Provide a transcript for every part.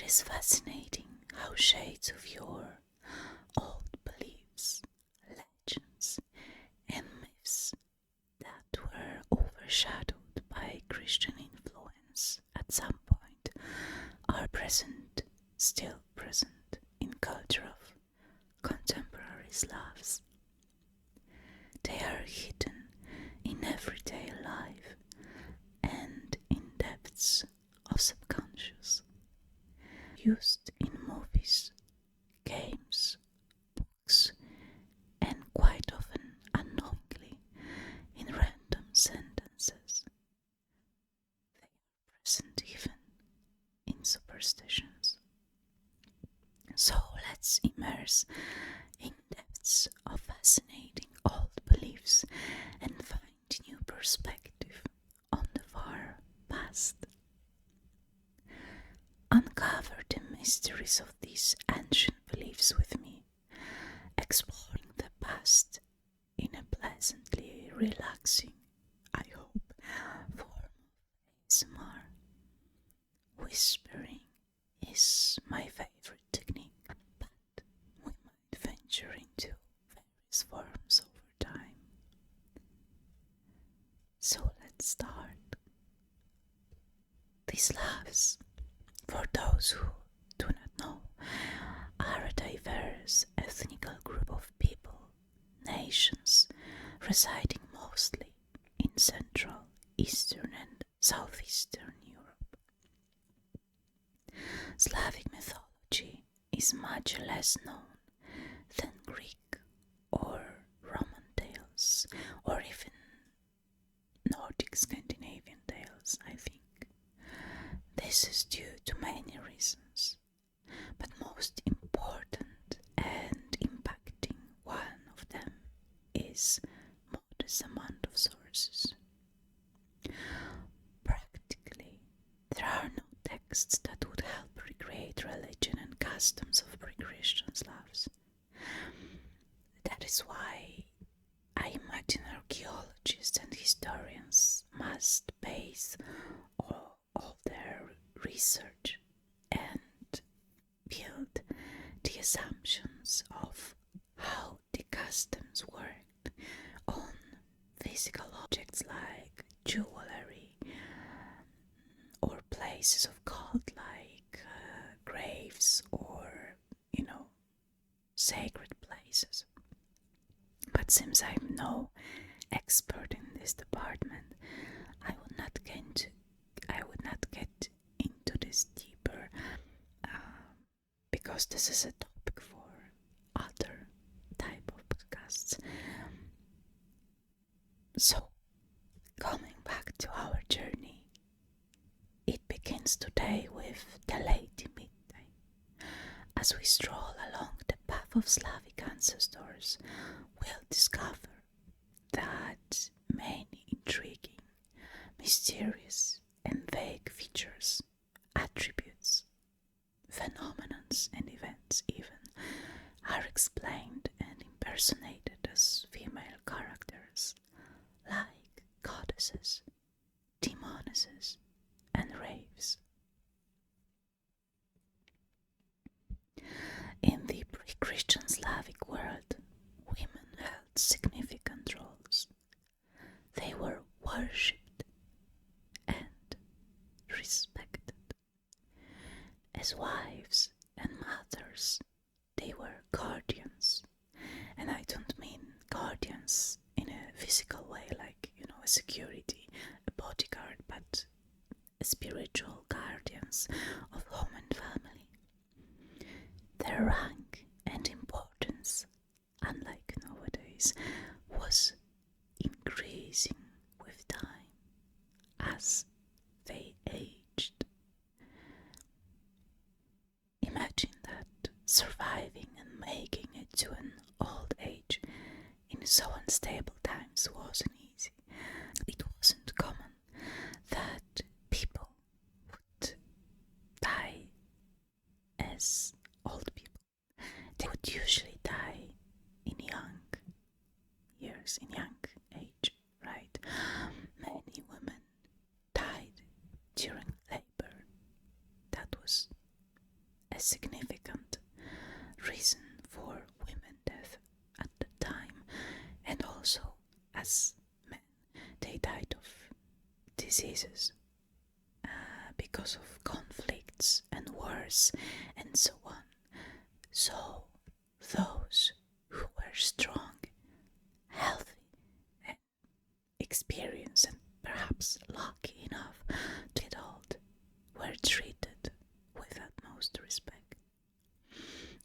is fascinating how shades of your old beliefs, legends, and myths that were overshadowed by Christian influence at some point are still present in culture of contemporary Slavs. They are hidden in everyday life and in depths of subconscious, used in movies, games, books, and quite often unknowingly in random sentences. They are present even in superstitions. So let's immerse in depths of fascinating old beliefs and find new perspective on the far past. Uncover the mysteries of these ancient beliefs with me, exploring the past in a pleasantly relaxing, I hope, form of ASMR. Whispering is my favorite technique, but we might venture into various forms over time. So let's start. The Slavs, for those who do not know, are a diverse ethnical group of people, nations, residing mostly in Central, Eastern and Southeastern Europe. Slavic mythology is much less known than Greek or Roman tales, or even Nordic Scandinavian tales, I think. This is due to many reasons, but most important and impacting one of them is modest amount of sources. Practically, there are no texts that would help recreate religion and customs of pre-Christian Slavs. That is why I imagine archaeologists and historians must base all their research and build the assumptions of how the customs worked on physical objects like jewelry or places of cult like graves or, sacred places. But since I'm no expert in this department, I would not get into this deeper because this is a topic for other type of podcasts. So, coming back to our journey, it begins today with the lady midday. As we stroll along the path of Slavic ancestors, we'll discover that many intriguing, mysterious and vague features, attributes, phenomenons and events even, are explained and impersonated as female characters, like goddesses, demonesses, and wraiths. In the pre-Christian Slavic world, women held significant roles. They were worshipped and respected. As wives and mothers, they were guardians. And I don't mean guardians in a physical way, like, a security, a bodyguard, but spiritual guardians of home and family. Their rank and importance, unlike nowadays, was increasing with time as they aged. Imagine that surviving and making it to an old age in so unstable times wasn't easy. It wasn't common that people would die as old people. They would usually die in young years, in young age, right? Many women died during labor. That was diseases because of conflicts and wars and so on. So those who were strong, healthy, and experienced and perhaps lucky enough to get old were treated with utmost respect.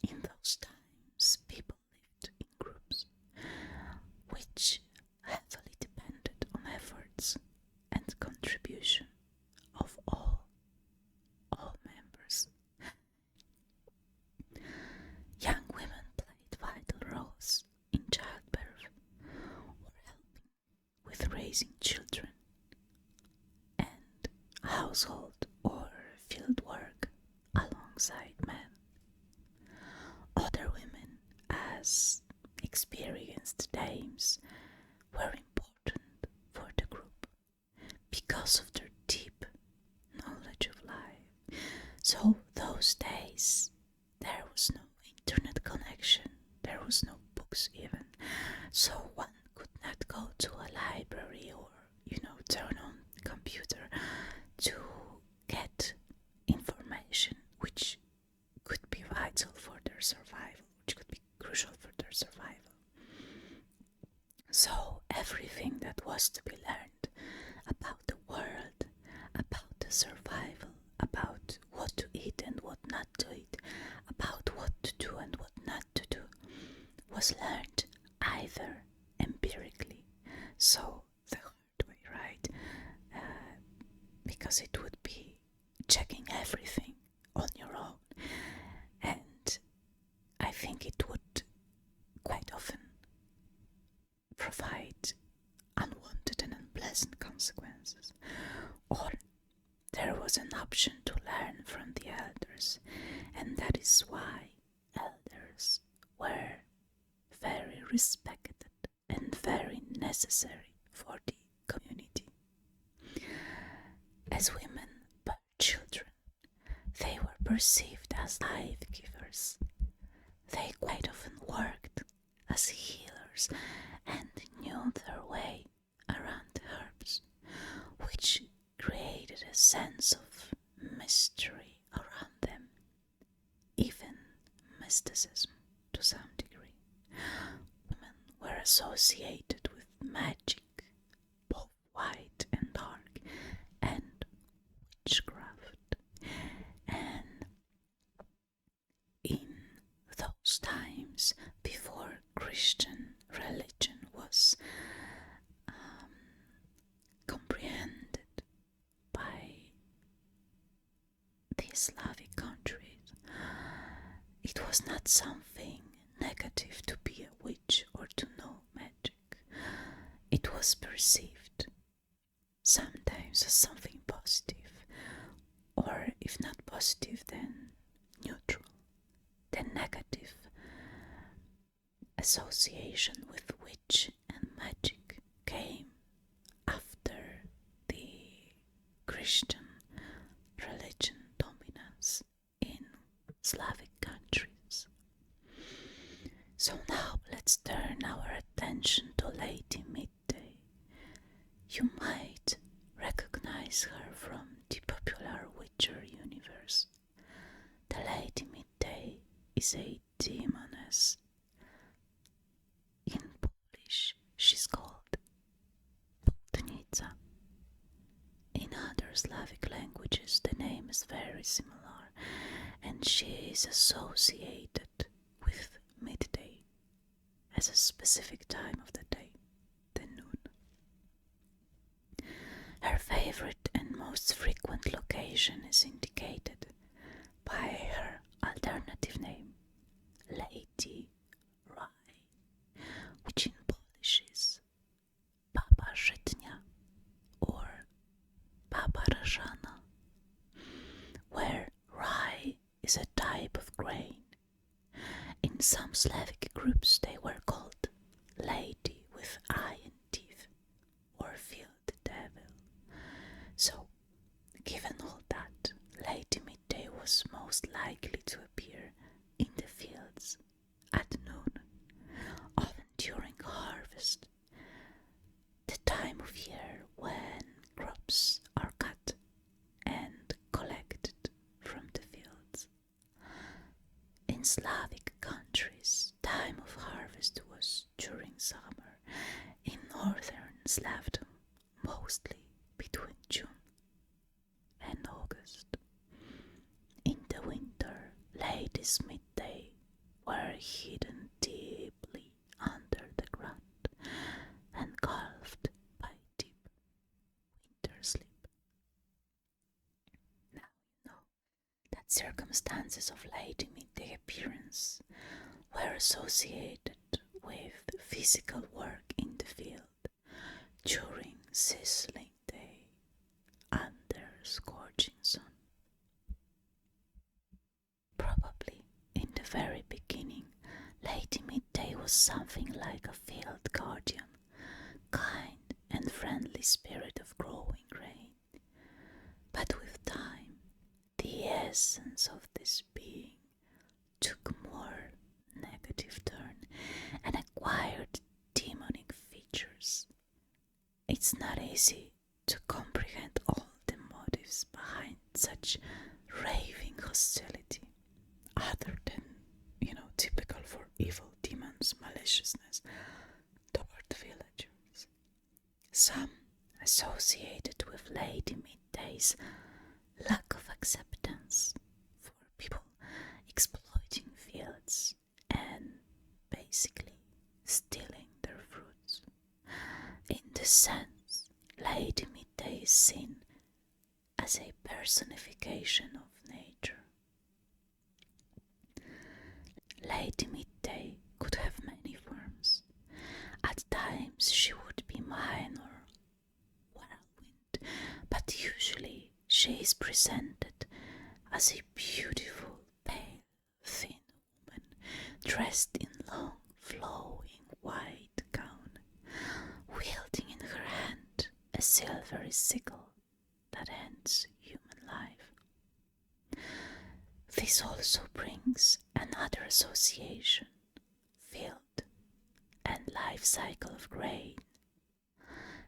In those times, people lived in groups, which heavily depended on efforts and contribution of all members. Young women played vital roles in childbirth or helping with raising children and household or field work alongside men. Other women, as experienced dames, were important for the group because of their deep knowledge of life. So those days there was no internet connection, there was no books even, so one could not go to a library or turn on computer to get information which could be vital for their survival, which could be crucial for their survival. So everything that was to be learned about the world, about the survival, about what to eat and what not to eat, about what to do and what not to do, was learned either empirically, so the hard way, right? Because it would be checking everything on your own, and I think it would quite often provide unwanted and unpleasant consequences. Or there was an option to learn from the elders, and that is why elders were very respected and very necessary for the community. As women bore children, they were perceived as life givers. They quite often worked as healers and knew their way around the herbs, which created a sense of mystery around them, even mysticism to some degree. Women were associated with magic, both white and dark, and witchcraft. And in those times, before Christian religion was comprehended by the Slavic countries, it was not something negative to be a witch or to know magic. It was perceived sometimes as something positive, or if not positive, then neutral. The negative association with witch and magic came after the Christian religion dominance in Slavic countries. So now let's turn our attention to Lady Midday. You might recognize her from the popular Witcher universe. The Lady Midday is a demoness. In Polish, she's called Błotnica. In other Slavic languages, the name is very similar, and she is associated with midday as a specific time of the day, the noon. Her favorite and most frequent location is indicated by her alternative name, Lady Rye, which in Polish is Baba Żytnia or Baba Rażana, where rye is a type of grain. In some Slavic groups they were called Lady with Iron Teeth or Field Devil. So, given all that, Lady Midday was most likely to appear in the fields at noon, often during harvest, the time of year when crops In Slavic countries, time of harvest was during summer. In northern Slavdom, mostly between June and August. In the winter, ladies' midday were hidden deeply under the ground, engulfed by deep winter sleep. Now you know that circumstances of lady midday appearance were associated with physical work in the field during sizzling day under scorching sun. Probably in the very beginning, Lady Midday was something like a field guardian, kind and friendly spirit of growing grain. But with time, the essence of this being took more negative turn and acquired demonic features. It's not easy to comprehend all the motives behind such raving hostility, other than, typical for evil demons' maliciousness toward villagers. Some associated with Lady Midday's lack of acceptance for people exploiting fields and basically stealing their fruits. In this sense, Lady Midday is seen as a personification of nature. Lady Midday could have many forms. At times she would be minor, whirlwind, but usually she is presented as a beautiful, pale, thin woman dressed in long, flowing white gown, wielding in her hand a silvery sickle that ends human life. This also brings another association, field and life cycle of grain,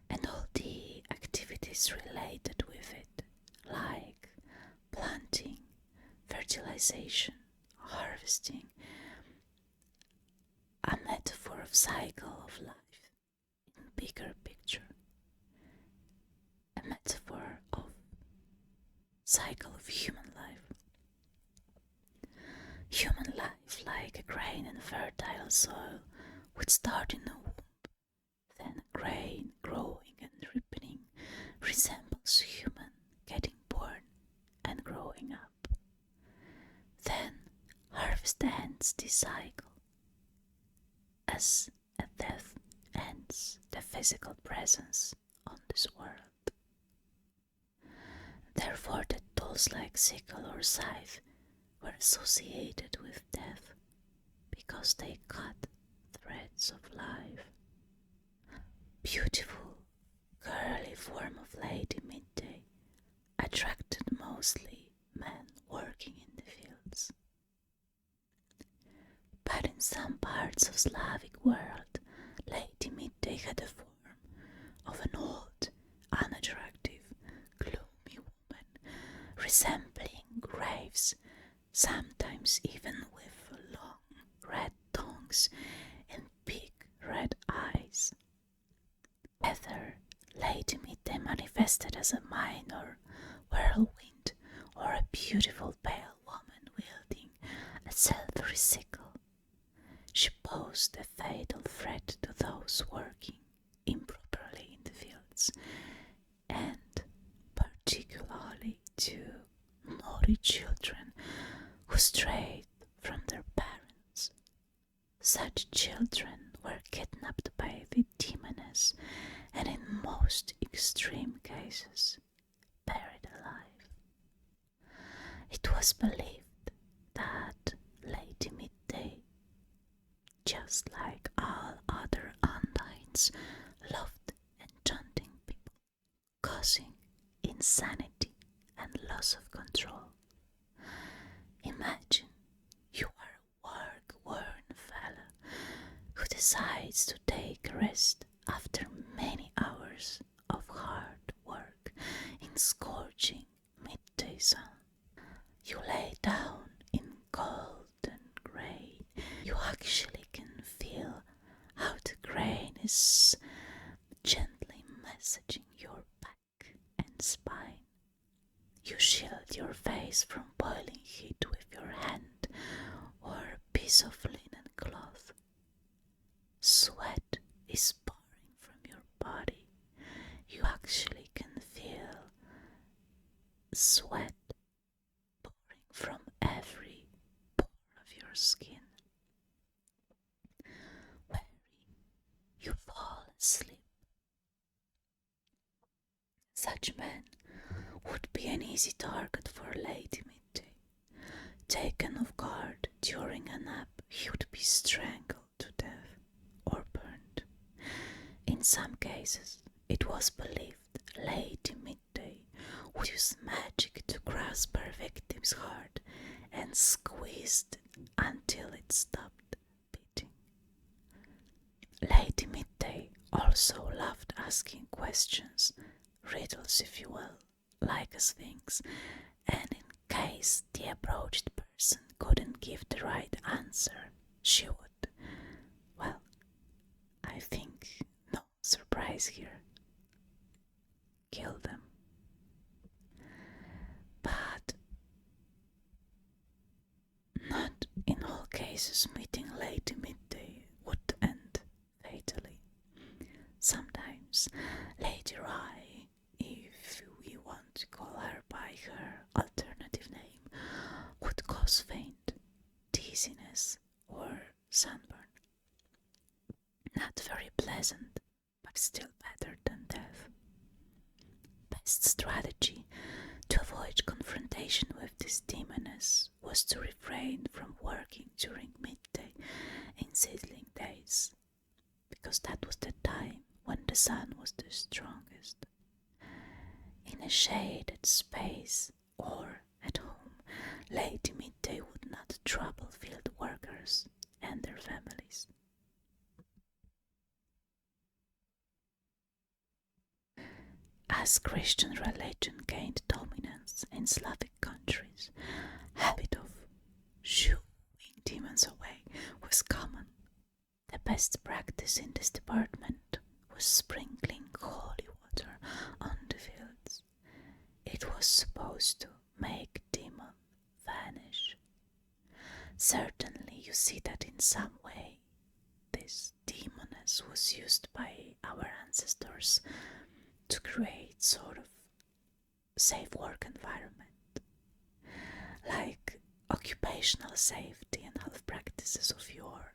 and all the activities related with it, like planting, fertilization, harvesting, a metaphor of cycle of life in bigger picture, a metaphor of cycle of human life. Human life, like a grain in fertile soil, would start in the womb, then a grain growing and ripening resembles human getting born and growing up. Then harvest ends the cycle, as at death ends the physical presence on this world. Therefore the tools like sickle or scythe were associated with death because they cut threads of life. Beautiful, girly form of Lady Midday attracted mostly men working in the fields. But in some parts of Slavic world, Lady Midday had the form of an old, unattractive, gloomy woman, resembling graves, sometimes even with long red tongues and big red eyes. Whether Lady Midday manifested as a minor whirlwind or a beautiful pale woman wielding a silvery sickle, she posed a fatal threat to those working improperly in the fields, and particularly to naughty children who strayed from their parents. Such children were kidnapped by the demoness and in most extreme cases buried alive. It was believed that Lady Midday, just like all other undines, loved enchanting people, causing insanity and loss of control. Imagine you are a work-worn fella who decides to take a rest after many hours of hard work in scorching midday sun. You lay down in cold and is gently massaging your back and spine. You shield your face from boiling heat with your hand or a piece of linen cloth. Sweat is pouring from your body. You actually can feel sweat pouring from every pore of your skin. Weary, you fall asleep. Such men would be an easy target for Lady Midday. Taken off guard during a nap, he would be strangled to death or burned. In some cases, it was believed Lady Midday would use magic to grasp her victim's heart and squeeze it until it stopped beating. Lady Midday also loved asking questions, riddles if you will, like a sphinx, and in case the approached person couldn't give the right answer, she would, well, I think no surprise here, kill them. But not in all cases meeting Lady Midday would end fatally. Sometimes Lady Rye, if we want to call her by her alternative name, would cause faint, dizziness, or sunburn. Not very pleasant, but still better than death. Best strategy to avoid confrontation with this demoness was to refrain from working during midday in seedling days, because that was the time when the sun was the strongest. In a shaded space or at home, Lady Midday would not trouble field workers and their families. As Christian religion gained dominance in Slavic countries, habit of shooing demons away was common. The best practice in this department was sprinkling holy water on the fields. It was supposed to make demon vanish. Certainly you see that in some way this demoness was used by our ancestors to create sort of safe work environment, like occupational safety and health practices of yore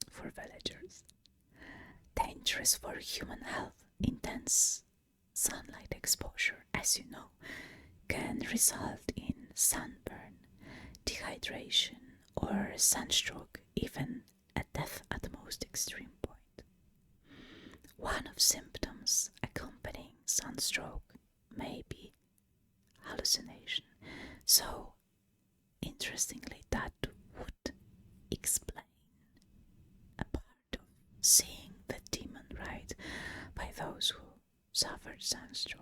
for villagers. Dangerous for human health, intense sunlight exposure, as you know, can result in sunburn, dehydration, or sunstroke, even a death at the most extreme point. One of symptoms accompanying sunstroke may be hallucination. So, interestingly, that would explain a part of seeing the demon, right, by those who suffered sunstroke.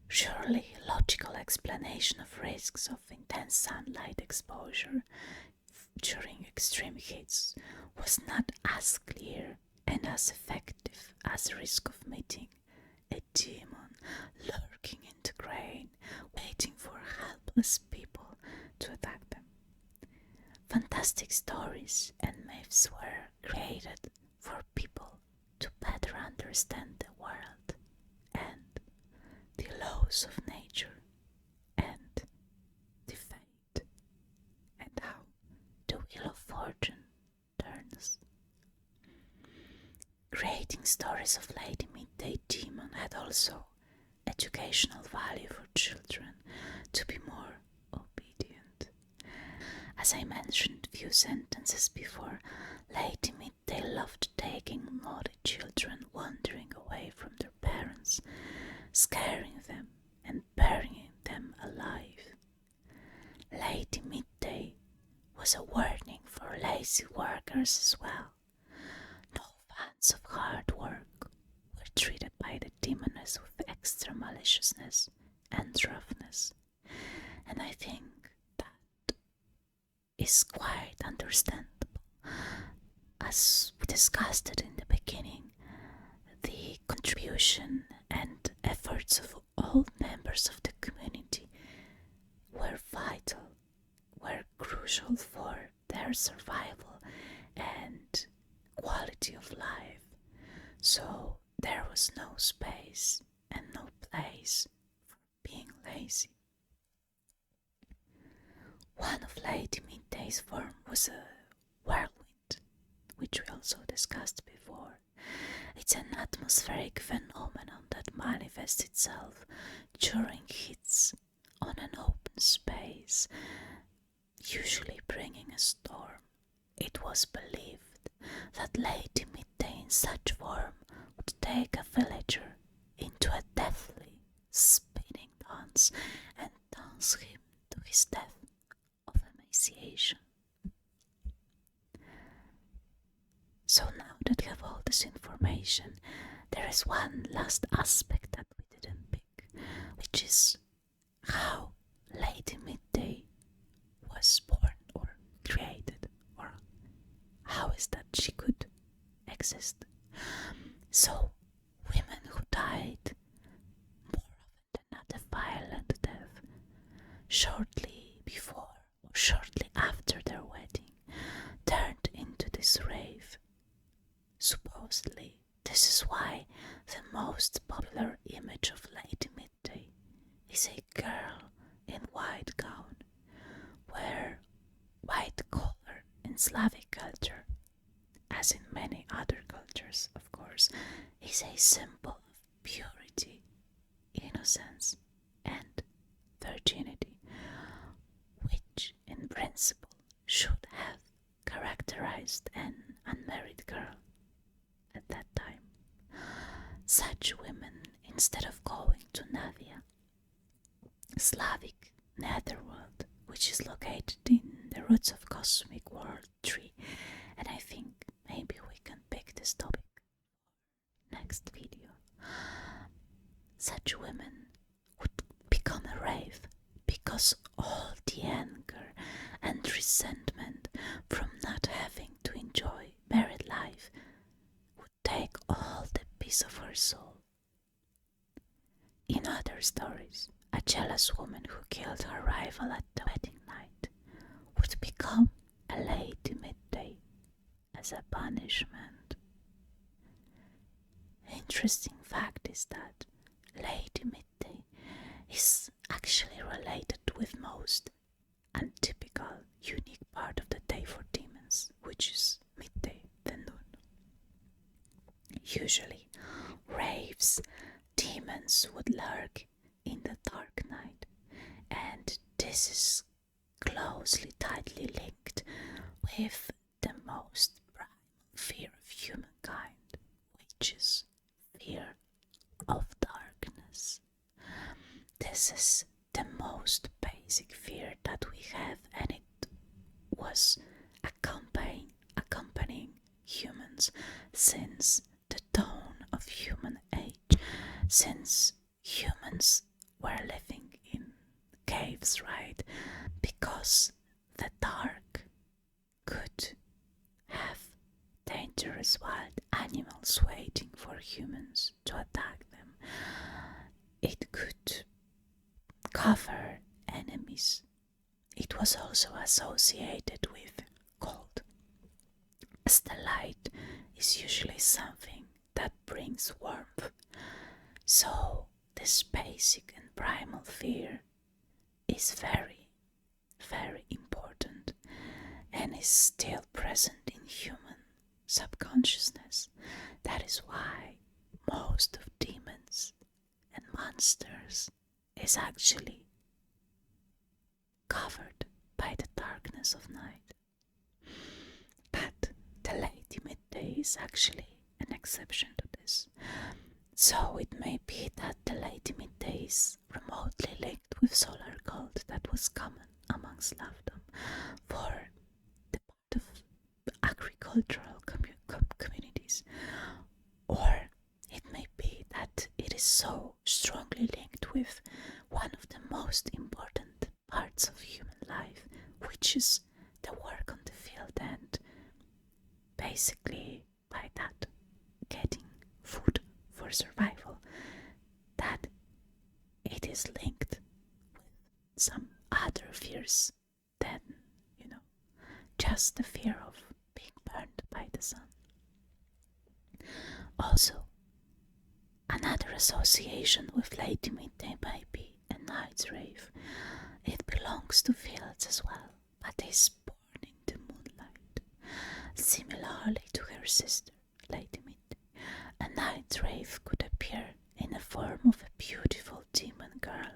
Surely, logical explanation of risks of intense sunlight exposure during extreme heats was not as clear and as effective as the risk of meeting a demon lurking in the grain, waiting for helpless people to attack them. Fantastic stories and myths were created for people to better understand the world and the laws of nature and the fate and how the wheel of fortune turns. Creating stories of Lady Midday Demon had also educational value for children to be more obedient. As I mentioned a few sentences before, Lady Midday loved taking naughty children wandering away from their parents, scaring them and burying them alive. Lady Midday was a warning for lazy workers as well. No fans of hard work were treated by the demoness with extra maliciousness and roughness, and I think that is quite understandable As we discussed it in the beginning, the contribution and efforts of all members of the community were vital, were crucial for their survival and quality of life. So there was no space and no place for being lazy. One of Lady Midday's form was a whirlwind, which we also discussed before. It's an atmospheric phenomenon that manifests itself during hits on an open space, usually bringing a storm. It was believed that Lady Midday in such form would take a villager into a deathly spinning dance and dance him to his death of emaciation. So now that we have all this information, there is one last aspect that we didn't pick, which is how Lady Midday was born or created, or how is that she could exist. So women who died more often than not a violent death shortly before or shortly after their wedding turned into this rave. Supposedly, this is why the most popular image of Lady Midday is a girl in white gown, where white color in Slavic culture, as in many other cultures of course, is a symbol of purity, innocence and virginity, which in principle should have characterized an unmarried girl at that time. Such women, instead of going to Navia, Slavic netherworld, which is located in the roots of Cosmic World 3, and I think maybe we can pick this topic next video. Such women would become a rave because all the anger and resentment from not having to enjoy married life would take all the peace of her soul. In other stories, a jealous woman who killed her rival at the wedding night would become a Lady Midday as a punishment. Interesting fact is that Lady Midday is actually related with most untypical, unique part of the day for demons, which is midday, the noon. Usually, raves, demons would lurk in the dark night, and this is closely, tightly linked with the most primal fear of humankind, which is fear of darkness. This is the most basic fear that we have, and it was accompanying humans since the dawn of human age, since humans were living in caves, right? Because the dark could have dangerous wild animals waiting for humans to attack them. It could cover enemies. It was also associated with cold, as the light is usually something that brings warmth. So this basic and primal fear is very, very important and is still present in human subconsciousness. That is why most of demons and monsters is actually covered by the darkness of night. But the Lady Midday is actually an exception to this. So it may be that the Lady Midday is remotely linked with solar cult that was common among Slavdom for the part of agricultural communities, or it may be that it is so strongly linked with one of the most important parts of human life, which is the work on the field and basically by that getting food for survival, that it is linked with some other fears than, just the fear of being burned by the sun. Also, another association with Lady Midday might be a Nightwraith. It belongs to fields as well, but is born in the moonlight. Similarly to her sister, Lady Midday, a Nightwraith could appear in the form of a beautiful demon girl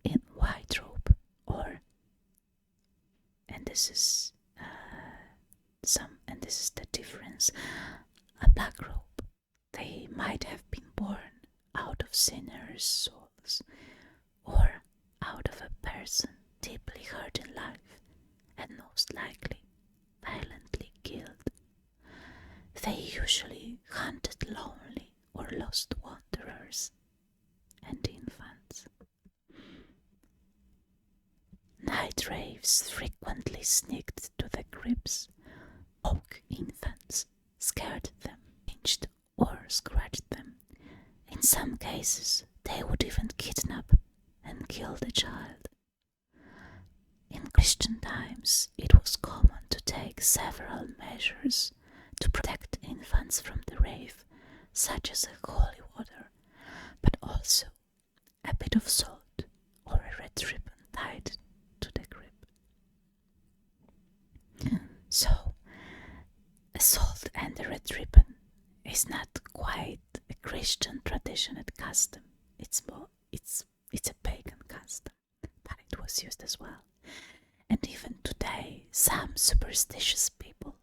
in white robe, or, and this is the difference, a black robe. They might have been born out of sinners' souls, or out of a person deeply hurt in life, and most likely violently killed. They usually hunted lonely or lost wanderers and infants. Nightwraiths frequently sneaked to the crypts, woke infants, scared them, pinched or scratched them. In some cases, they would even kidnap and kill the child. In Christian times, it was common to take several measures to protect infants from the wraith, such as a holy water, but also a bit of salt or a red ribbon tied to the crib. So, a salt and a red ribbon is not quite a Christian tradition and custom. It's a pagan custom, but it was used as well. And even today, some superstitious people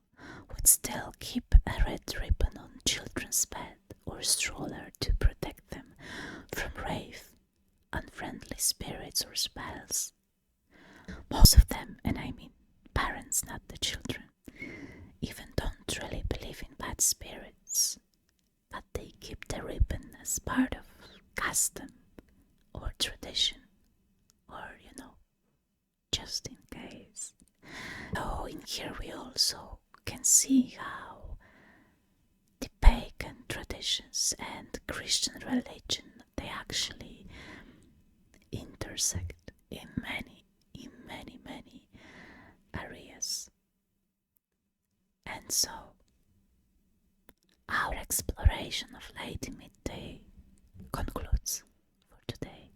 would still keep a red ribbon on children's bed or stroller to protect them from wraith, unfriendly spirits or spells. Most of them, and I mean parents, not the children, even don't really believe in bad spirits, but they keep the ribbon as part of custom or tradition, or just in case. So in here we also can see how the pagan traditions and Christian religion, they actually intersect in many areas. And so our exploration of Lady Midday concludes for today.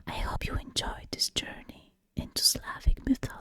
I hope you enjoyed this journey into Slavic mythology.